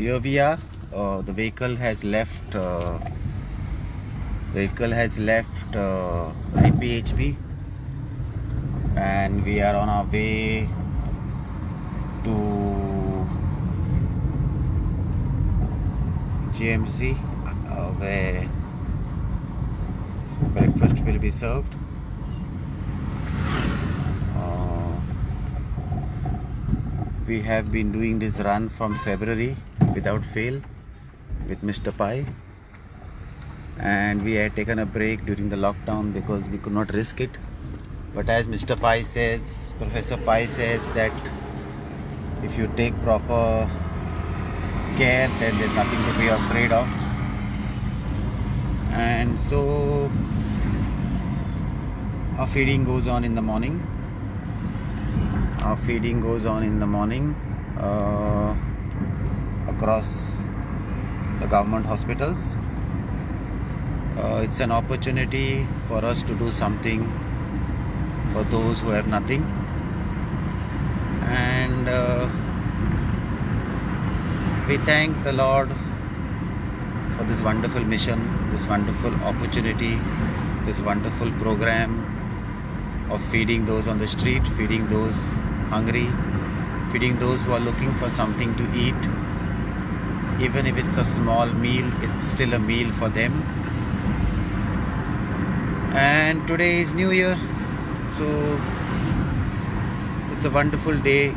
here we are. The vehicle has left. IPHP, and we are on our way to GMC, where breakfast will be served. We have been doing this run from February without fail with Mr. Pai, and we had taken a break during the lockdown because we could not risk it. But as Mr. Pai says, Professor Pai says that if you take proper care, then there's nothing to be afraid of. And so our feeding goes on in the morning. Across the government hospitals. It's an opportunity for us to do something for those who have nothing, and we thank the Lord for this wonderful mission, this wonderful opportunity, this wonderful program of feeding those on the street, feeding those hungry, feeding those who are looking for something to eat. Even if it's a small meal, it's still a meal for them. And today is New Year, so it's a wonderful day.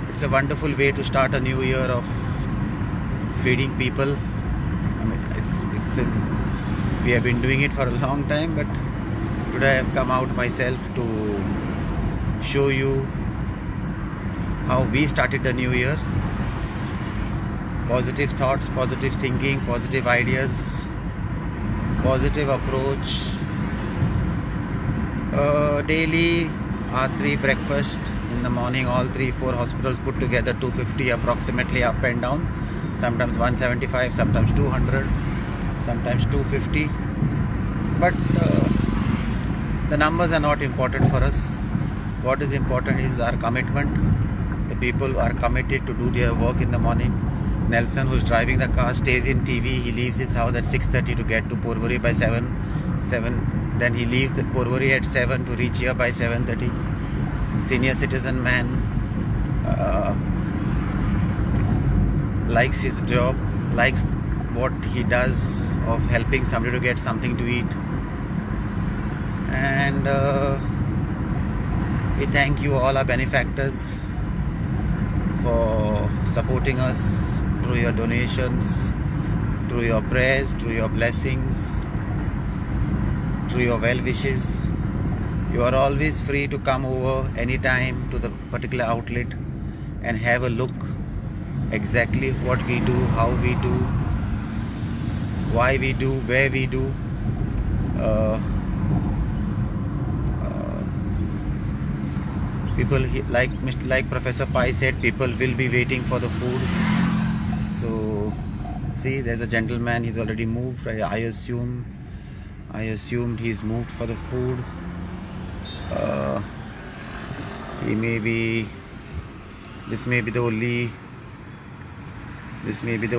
It's a wonderful way to start a new year of feeding people. I mean, we have been doing it for a long time, but today I have come out myself to show you how we started the new year. Positive thoughts, positive thinking, positive ideas, positive approach. Daily, our 3 breakfast in the morning, all 3-4 hospitals put together, 250 approximately up and down. Sometimes 175, sometimes 200, sometimes 250. But the numbers are not important for us. What is important is our commitment. The people are committed to do their work in the morning. Nelson, who's driving the car, stays in TV. He leaves his house at 6:30 to get to Porvorim by 7. Then he leaves the Porvorim at 7 to reach here by 7:30. Senior citizen man, likes his job, likes what he does of helping somebody to get something to eat. And we thank you, all our benefactors, for supporting us through your donations, through your prayers, through your blessings, through your well wishes. You are always free to come over anytime to the particular outlet and have a look exactly what we do, how we do, why we do, where we do. People, like Professor Pai said, people will be waiting for the food. So see, there's a gentleman, he's already moved. I assumed he's moved for the food. This may be the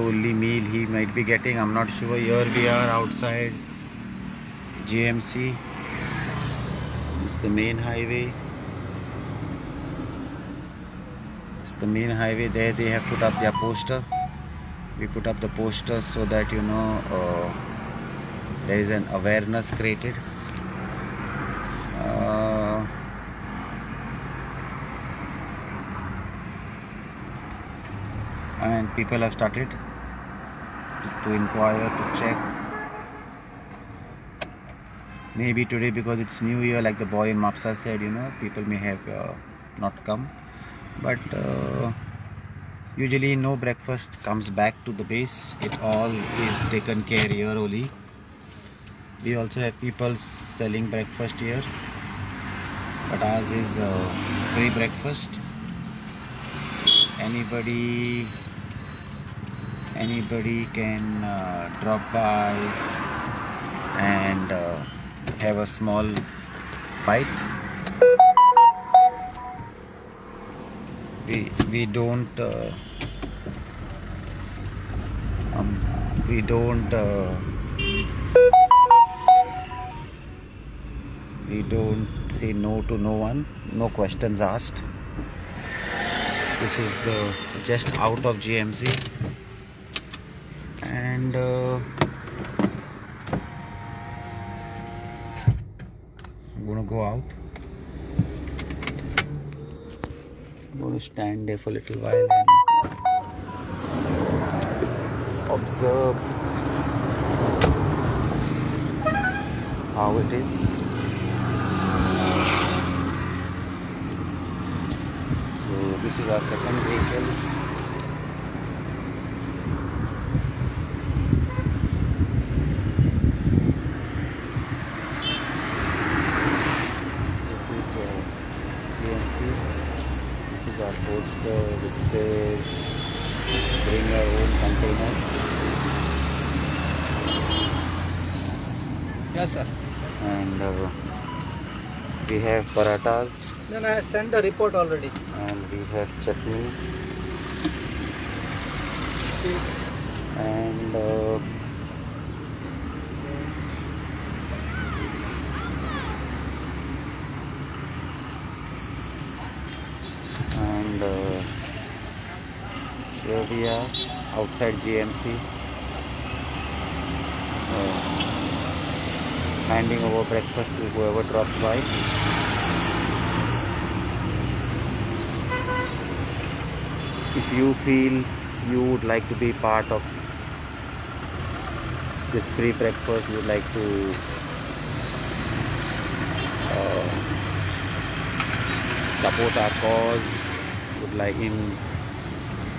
only meal he might be getting. I'm not sure. Here we are outside GMC. It's the main highway. There they have put up their poster. We put up the poster so that there is an awareness created. And people have started to inquire, to check. Maybe today, because it's New Year, like the boy in Mapsa said, people may have not come. But usually no breakfast comes back to the base. It all is taken care here only. We also have people selling breakfast here, but ours is free breakfast. Anybody can drop by and have a small bite. We don't we don't say no to no one, no questions asked. This is the just out of GMC, and I'm gonna go out. I'm gonna stand there for a little while and observe how it is. So this is our second vehicle. This is GMC. This is our poster which says bring your own container. Yes, sir. And we have parathas. Then I sent the report already. And we have chutney. And here we are outside GMC, handing over breakfast to whoever drops by. If you feel you would like to be part of this free breakfast, you would like to support our cause, would like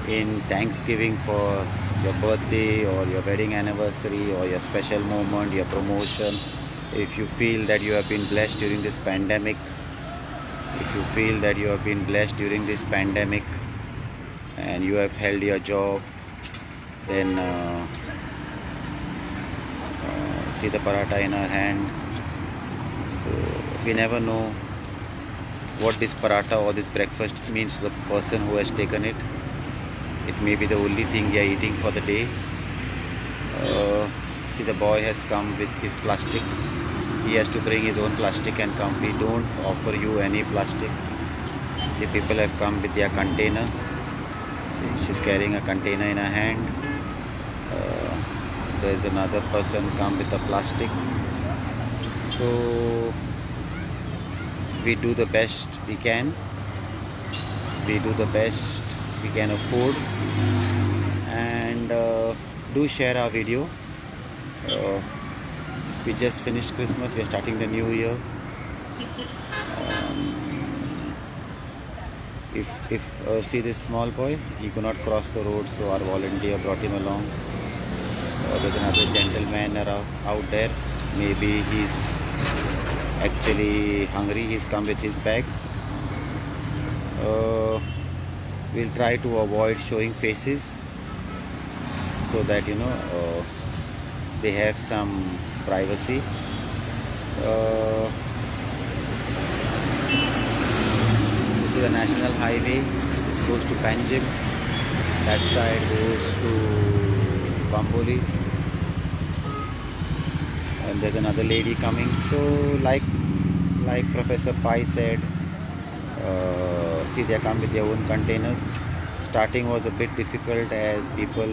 in Thanksgiving for your birthday or your wedding anniversary or your special moment, your promotion, if you feel that you have been blessed during this pandemic, and you have held your job, then see the paratha in our hand. So we never know what this paratha or this breakfast means to the person who has taken it. It may be the only thing they are eating for the day. See, the boy has come with his plastic. He has to bring his own plastic and come. We don't offer you any plastic. See, people have come with their container. See, she's carrying a container in her hand. There's another person come with a plastic. So we do the best we can. We do the best we can afford, and do share our video. We just finished Christmas, we are starting the new year. If see this small boy, he could not cross the road, so our volunteer brought him along. There's another gentleman out there. Maybe he's actually hungry. He's come with his bag. We'll try to avoid showing faces so that they have some privacy. This is a national highway. This goes to Panjim. That side goes to Bamboli. And there's another lady coming. So like Professor Pai said, see, they come with their own containers. Starting was a bit difficult as people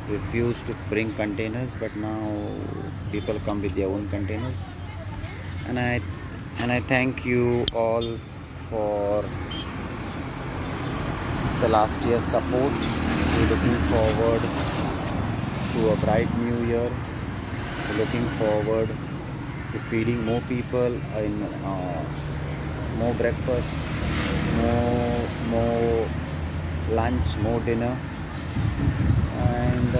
refused to bring containers, but now people come with their own containers. And I thank you all for the last year's support. We're looking forward to a bright new year. We're looking forward to feeding more people in more breakfast, more lunch, more dinner, and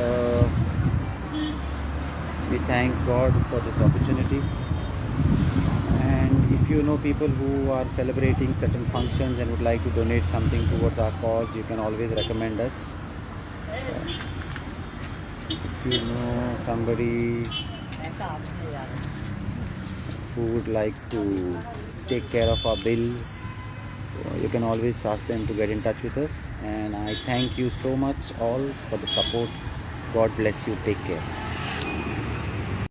we thank God for this opportunity. And if you know people who are celebrating certain functions and would like to donate something towards our cause, you can always recommend us. If you know somebody who would like to take care of our bills, you can always ask them to get in touch with us. And I thank you so much all for the support God bless you. Take care.